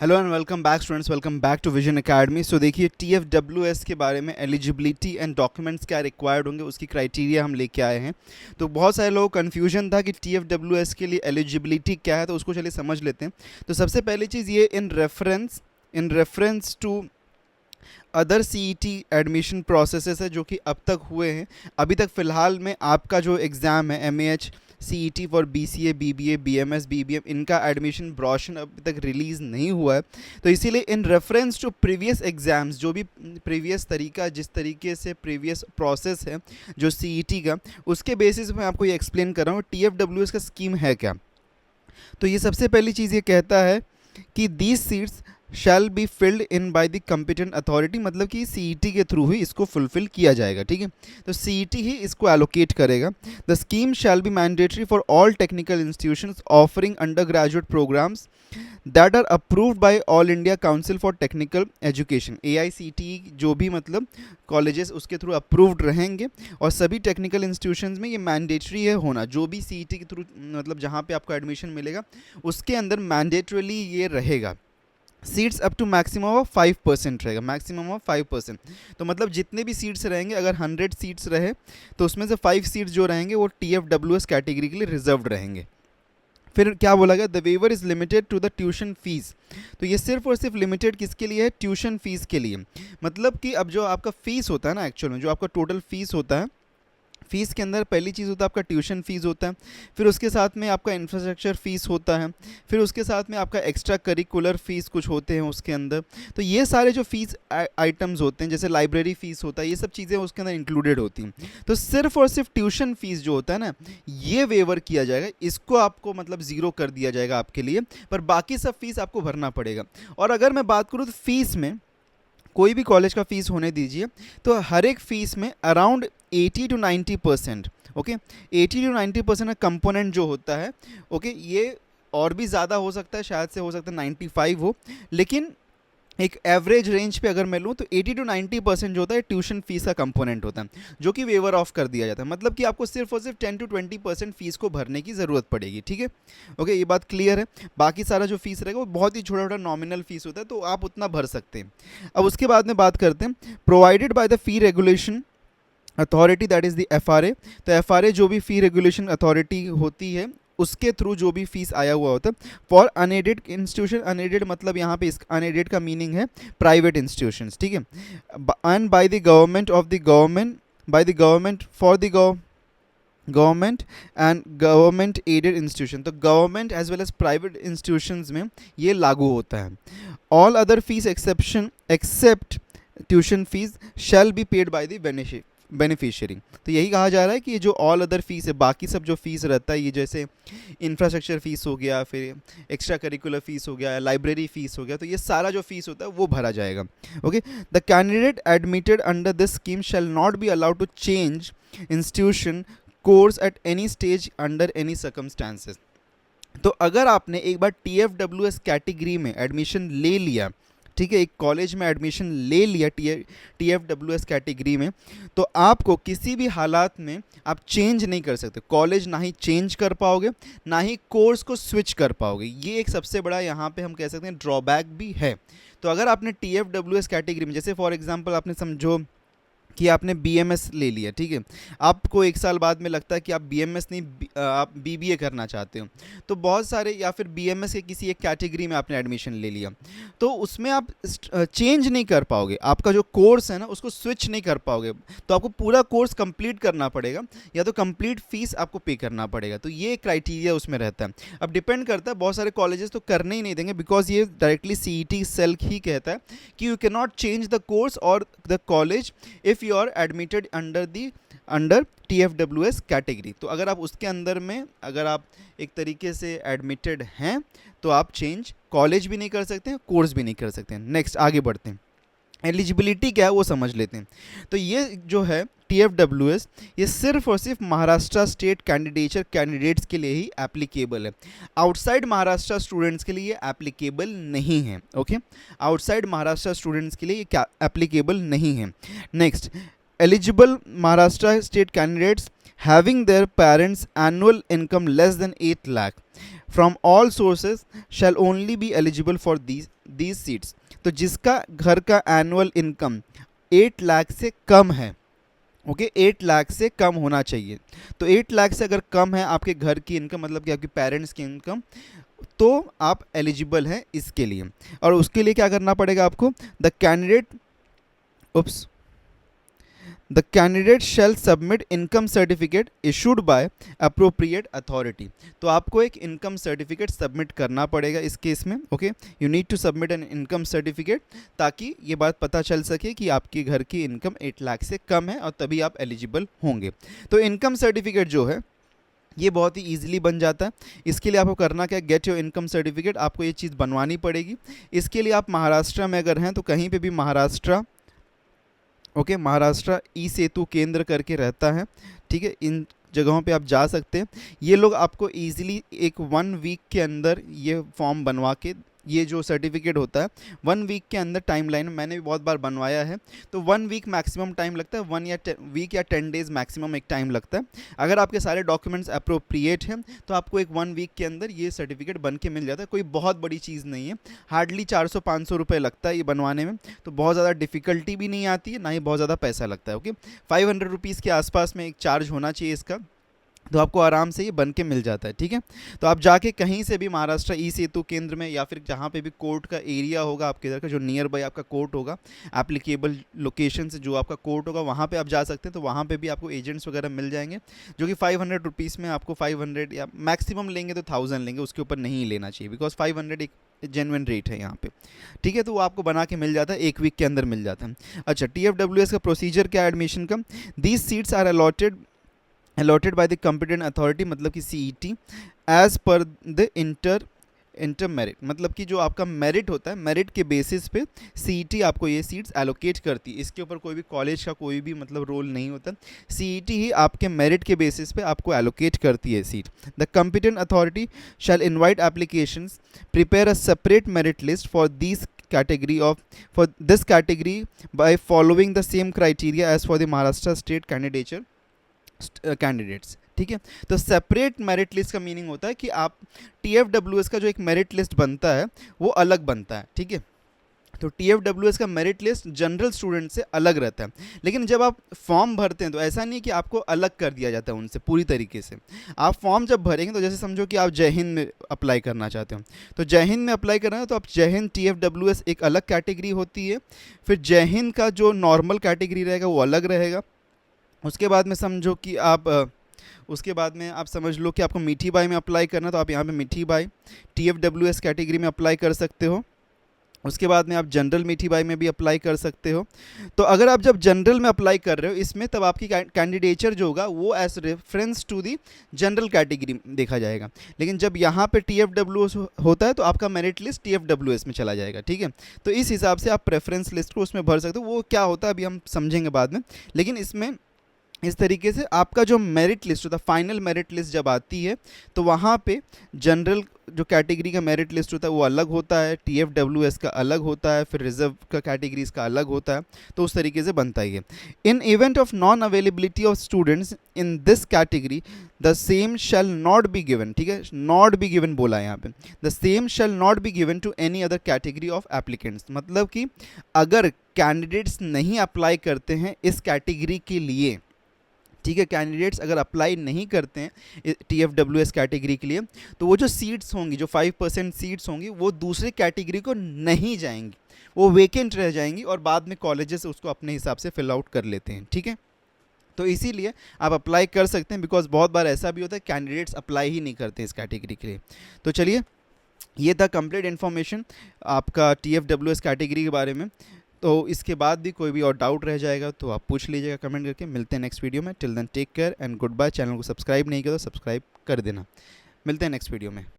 Hello and welcome back students, welcome back to vision academy. So देखिए TFWS के बारे में एलिजिबिलिटी एंड डॉक्यूमेंट्स क्या रिक्वायर्ड होंगे उसकी क्राइटेरिया हम लेके आए हैं। तो बहुत सारे लोगों को कन्फ्यूजन था कि TFWS के लिए एलिजिबिलिटी क्या है, तो उसको चलिए समझ लेते हैं। तो सबसे पहली चीज़ ये in reference to other CET admission processes है जो कि अब तक हुए हैं। अभी तक फ़िलहाल में आपका जो एग्ज़ाम है MAH CET for BCA BBA BMS BBM, इनका एडमिशन ब्रोशर अभी तक रिलीज़ नहीं हुआ है। तो इसीलिए in reference to previous exams, जो भी प्रीवियस तरीका, जिस तरीके से प्रीवियस प्रोसेस है जो CET का, उसके बेसिस में आपको ये एक्सप्लेन कर रहा हूँ TFWS का स्कीम है क्या। तो ये सबसे पहली चीज़ ये कहता है कि these seats shall be filled in by the competent authority, मतलब कि CET के थ्रू ही इसको फुलफिल किया जाएगा। ठीक है, तो CET ही इसको एलोकेट करेगा। The scheme shall be mandatory for all technical institutions offering under graduate programs that are approved by All India Council for Technical Education. AICTE जो भी मतलब कॉलेजेस उसके थ्रू अप्रूव्ड रहेंगे, और सभी टेक्निकल इंस्टीट्यूशंस में ये मैंडेटरी है होना। जो भी CET के थ्रू मतलब जहाँ पे आपको एडमिशन मिलेगा उसके अंदर मैंडेटरीली ये रहेगा। Seats up to maximum of 5% रहेगा, मैक्सिमम ऑफ 5%। तो मतलब जितने भी सीट्स रहेंगे, अगर 100 सीट्स रहे तो उसमें से 5 सीट्स जो रहेंगे वो TFWS कैटेगरी के लिए रिजर्व्ड रहेंगे। फिर क्या बोला गया, the waiver is limited to the tuition fees. तो ये सिर्फ और सिर्फ लिमिटेड किसके लिए है, ट्यूशन फीस के लिए। मतलब कि अब जो आपका फ़ीस होता है ना, एक्चुअल में जो आपका टोटल फीस होता है, फ़ीस के अंदर पहली चीज़ होता है आपका ट्यूशन फ़ीस होता है, फिर उसके साथ में आपका इंफ्रास्ट्रक्चर फ़ीस होता है, फिर उसके साथ में आपका एक्स्ट्रा करिकुलर फ़ीस कुछ होते हैं उसके अंदर। तो ये सारे जो फ़ीस आइटम्स होते हैं, जैसे लाइब्रेरी फ़ीस होता है, ये सब चीज़ें उसके अंदर इंक्लूडेड होती हैं। तो सिर्फ और सिर्फ ट्यूशन फ़ीस जो होता है ना, ये वेवर किया जाएगा, इसको आपको मतलब ज़ीरो कर दिया जाएगा आपके लिए, पर बाकी सब फ़ीस आपको भरना पड़ेगा। और अगर मैं बात करूँ तो फ़ीस में कोई भी कॉलेज का फ़ीस होने दीजिए, तो हर एक फ़ीस में अराउंड 80 to 90%, ओके, 80 to 90% का कंपोनेंट जो होता है, ओके, ये और भी ज़्यादा हो सकता है, शायद से हो सकता है 95 हो, लेकिन एक एवरेज रेंज पे अगर मैं लूँ तो 80 to 90% जो होता है ट्यूशन फीस का कंपोनेंट होता है, जो कि वेवर ऑफ कर दिया जाता है। मतलब कि आपको सिर्फ और सिर्फ 10 to 20% फीस को भरने की ज़रूरत पड़ेगी। ठीक है, ओके, ये बात क्लियर है। बाकी सारा जो फीस रहेगा वो बहुत ही छोटा छोटा नॉमिनल फीस होता है, तो आप उतना भर सकते हैं। अब उसके बाद में बात करते हैं provided by the fee regulation authority, that is the FRA। तो FRA जो भी फ़ी रेगुलेशन अथॉरिटी होती है उसके थ्रू जो भी फीस आया हुआ होता है फॉर अनएडेड इंस्टीट्यूशन। अनएडेड मतलब यहाँ पे इस अनएडेड का मीनिंग है प्राइवेट इंस्टीट्यूशंस। ठीक है, and by the government of the government, by the government for the government and government aided institution. तो government as well as private institutions में ये लागू होता है। All other fees exception except tuition fees shall be paid by the beneficiary. तो यही कहा जा रहा है कि ये जो ऑल अदर फीस है, बाकी सब जो फीस रहता है, ये जैसे इंफ्रास्ट्रक्चर फीस हो गया, फिर एक्स्ट्रा करिकुलर फीस हो गया, लाइब्रेरी फीस हो गया, तो ये सारा जो फीस होता है वो भरा जाएगा। Okay, the candidate admitted under this scheme shall not be allowed to change institution course at any stage under any circumstances. तो अगर आपने एक बार TFWS कैटेगरी में एडमिशन ले लिया, ठीक है, एक कॉलेज में एडमिशन ले लिया TFWS कैटेगरी में, तो आपको किसी भी हालात में आप चेंज नहीं कर सकते। कॉलेज ना ही चेंज कर पाओगे, ना ही कोर्स को स्विच कर पाओगे। ये एक सबसे बड़ा यहाँ पे हम कह सकते हैं ड्रॉबैक भी है। तो अगर आपने TFWS कैटेगरी में, जैसे फॉर एग्जांपल आपने समझो कि आपने BMS ले लिया, ठीक है, आपको एक साल बाद में लगता है कि आप BMS नहीं आप BBA करना चाहते हो, तो बहुत सारे, या फिर BMS के किसी एक कैटेगरी में आपने एडमिशन ले लिया, तो उसमें आप चेंज नहीं कर पाओगे, आपका जो कोर्स है ना उसको स्विच नहीं कर पाओगे। तो आपको पूरा कोर्स कंप्लीट करना पड़ेगा, या तो कंप्लीट फीस आपको पे करना पड़ेगा। तो ये क्राइटेरिया उसमें रहता है। अब डिपेंड करता है, बहुत सारे कॉलेजेस तो करने ही नहीं देंगे, बिकॉज ये डायरेक्टली CET सेल ही कहता है कि you can not change the course और the college if you are admitted under TFWS category. तो अगर आप उसके अंदर में, अगर आप एक तरीके से एडमिटेड हैं, तो आप चेंज कॉलेज भी नहीं कर सकते हैं, कोर्स भी नहीं कर सकते हैं। नेक्स्ट आगे बढ़ते हैं, एलिजिबिलिटी क्या है वो समझ लेते हैं। तो ये जो है TFWS, ये सिर्फ और सिर्फ महाराष्ट्र स्टेट कैंडिडेट्स के लिए ही एप्लीकेबल है। आउटसाइड महाराष्ट्र स्टूडेंट्स के लिए ये एप्लीकेबल नहीं है। ओके, आउटसाइड महाराष्ट्र स्टूडेंट्स के लिए ये एप्लीकेबल नहीं है। Next, eligible Maharashtra state candidates having their parents' annual income less than 8 lakh from all sources shall only be eligible for these seats, तो जिसका घर का एनुअल इनकम 8 लाख से कम है, ओके 8 लाख से कम होना चाहिए। तो 8 लाख से अगर कम है आपके घर की इनकम, मतलब कि आपके पेरेंट्स की इनकम, तो आप एलिजिबल हैं इसके लिए। और उसके लिए क्या करना पड़ेगा आपको, the candidate shell submit income certificate issued by appropriate authority. तो आपको एक इनकम सर्टिफिकेट सबमिट करना पड़ेगा इस केस में, okay you need to submit an income certificate, ताकि ये बात पता चल सके कि आपके घर की इनकम 8 लाख से कम है और तभी आप एलिजिबल होंगे। तो इनकम सर्टिफिकेट जो है ये बहुत ही ईजिली बन जाता है। इसके लिए आपको करना क्या, गेट योर इनकम सर्टिफिकेट, आपको ये चीज़ बनवानी पड़ेगी। इसके लिए आप महाराष्ट्र में अगर हैं तो कहीं पे भी महाराष्ट्र, ओके महाराष्ट्र ई सेतु केंद्र करके रहता है, ठीक है, इन जगहों पे आप जा सकते हैं। ये लोग आपको ईजिली एक 1 वीक के अंदर ये फॉर्म बनवा के, ये जो सर्टिफिकेट होता है 1 वीक के अंदर टाइमलाइन, मैंने भी बहुत बार बनवाया है, तो 1 वीक मैक्सिमम टाइम लगता है, 1 वीक या 10 डेज़ मैक्सिमम एक टाइम लगता है। अगर आपके सारे डॉक्यूमेंट्स अप्रोप्रिएट हैं तो आपको एक 1 वीक के अंदर ये सर्टिफिकेट बन के मिल जाता है। कोई बहुत बड़ी चीज़ नहीं है, हार्डली 400-500 रुपये लगता है ये बनवाने में, तो बहुत ज़्यादा डिफ़िकल्टी भी नहीं आती है, ना ही बहुत ज़्यादा पैसा लगता है। ओके 500 रुपीज़ के आसपास में एक चार्ज होना चाहिए इसका, तो आपको आराम से ये बन के मिल जाता है, ठीक है। तो आप जाके कहीं से भी महाराष्ट्र ई सेतु केंद्र में या फिर जहाँ पे भी कोर्ट का एरिया होगा आपके इधर का, जो नियर बाय आपका कोर्ट होगा, एप्लीकेबल लोकेशन से जो आपका कोर्ट होगा वहाँ पे आप जा सकते हैं। तो वहाँ पे भी आपको एजेंट्स वगैरह मिल जाएंगे, जो कि 500 रुपीज़ में आपको 500 या मैक्सिमम लेंगे तो 1000 लेंगे, उसके ऊपर नहीं लेना चाहिए, बिकॉज 500 एक जेन्युइन रेट है यहाँ पे, ठीक है। तो वो आपको बना के मिल जाता है, 1 वीक के अंदर मिल जाता है। अच्छा, TFWS का प्रोसीजर क्या है एडमिशन का, these seats are allotted by the competent authority, मतलब कि CET as per the inter merit, मतलब कि जो आपका मेरिट होता है, मेरिट के बेसिस पे CET आपको ये सीट्स एलोकेट करती है। इसके ऊपर कोई भी कॉलेज का कोई भी मतलब रोल नहीं होता, CET ही आपके मेरिट के बेसिस पे आपको एलोकेट करती है seat. The competent authority shell invite applications, prepare a separate merit list for this category by following the same criteria as for the Maharashtra state candidates, ठीक है। तो सेपरेट मेरिट लिस्ट का meaning होता है कि आप TFWS का जो एक मेरिट लिस्ट बनता है वो अलग बनता है, ठीक है। तो TFWS का मेरिट लिस्ट जनरल स्टूडेंट से अलग रहता है, लेकिन जब आप फॉर्म भरते हैं तो ऐसा नहीं कि आपको अलग कर दिया जाता है उनसे पूरी तरीके से। आप फॉर्म जब भरेंगे तो जैसे समझो कि आप जय हिंद में अप्लाई करना चाहते हो, तो जय हिंद में अप्लाई करना है तो आप जय हिंद TFWS एक अलग कैटेगरी होती है, फिर जय हिंद का जो नॉर्मल कैटेगरी रहेगा वो अलग रहेगा। उसके बाद में समझो कि उसके बाद में आप समझ लो कि आपको मीठी बाई में अप्लाई करना, तो आप यहाँ पे मीठी बाई TFWS कैटेगरी में अप्लाई कर सकते हो। उसके बाद में आप जनरल मीठी बाई में भी अप्लाई कर सकते हो। तो अगर आप जब जनरल में अप्लाई कर रहे हो इसमें, तब आपकी कैंडिडेचर जो होगा वो as reference to the general category देखा जाएगा, लेकिन जब यहाँ पे TFWS होता है तो आपका मेरिट लिस्ट TFWS में चला जाएगा, ठीक है। तो इस हिसाब से आप प्रेफरेंस लिस्ट को उसमें भर सकते हो। वो क्या होता है अभी हम समझेंगे बाद में, लेकिन इसमें इस तरीके से आपका जो मेरिट लिस्ट होता है, फाइनल मेरिट लिस्ट जब आती है तो वहाँ पे जनरल जो कैटेगरी का मेरिट लिस्ट होता है वो अलग होता है, TFWS का अलग होता है, फिर रिजर्व का कैटेगरीज का अलग होता है, तो उस तरीके से बनता ही है। In event of non availability of students in this category the same shall not be given, ठीक है, नॉट बी गिवन बोला है यहाँ पे, the same shall not be given to any other category of applicants, मतलब कि अगर candidates नहीं अप्लाई करते हैं इस कैटेगरी के लिए, ठीक है, कैंडिडेट्स अगर अप्लाई नहीं करते हैं TFWS कैटेगरी के लिए, तो वो जो सीट्स होंगी, जो 5% सीट्स होंगी, वो दूसरे कैटेगरी को नहीं जाएंगी, वो वेकेंट रह जाएंगी और बाद में कॉलेजेस उसको अपने हिसाब से फिल आउट कर लेते हैं, ठीक है। तो इसीलिए आप अप्लाई कर सकते हैं, बिकॉज बहुत बार ऐसा भी होता है कैंडिडेट्स अप्लाई ही नहीं करते इस कैटेगरी के लिए। तो चलिए, ये था कंप्लीट इन्फॉर्मेशन आपका TFWS कैटेगरी के बारे में। तो इसके बाद भी कोई भी और डाउट रह जाएगा तो आप पूछ लीजिएगा कमेंट करके। मिलते हैं नेक्स्ट वीडियो में। Till then take care and good bye. Channel को सब्सक्राइब नहीं किया तो सब्सक्राइब कर देना। मिलते हैं नेक्स्ट वीडियो में।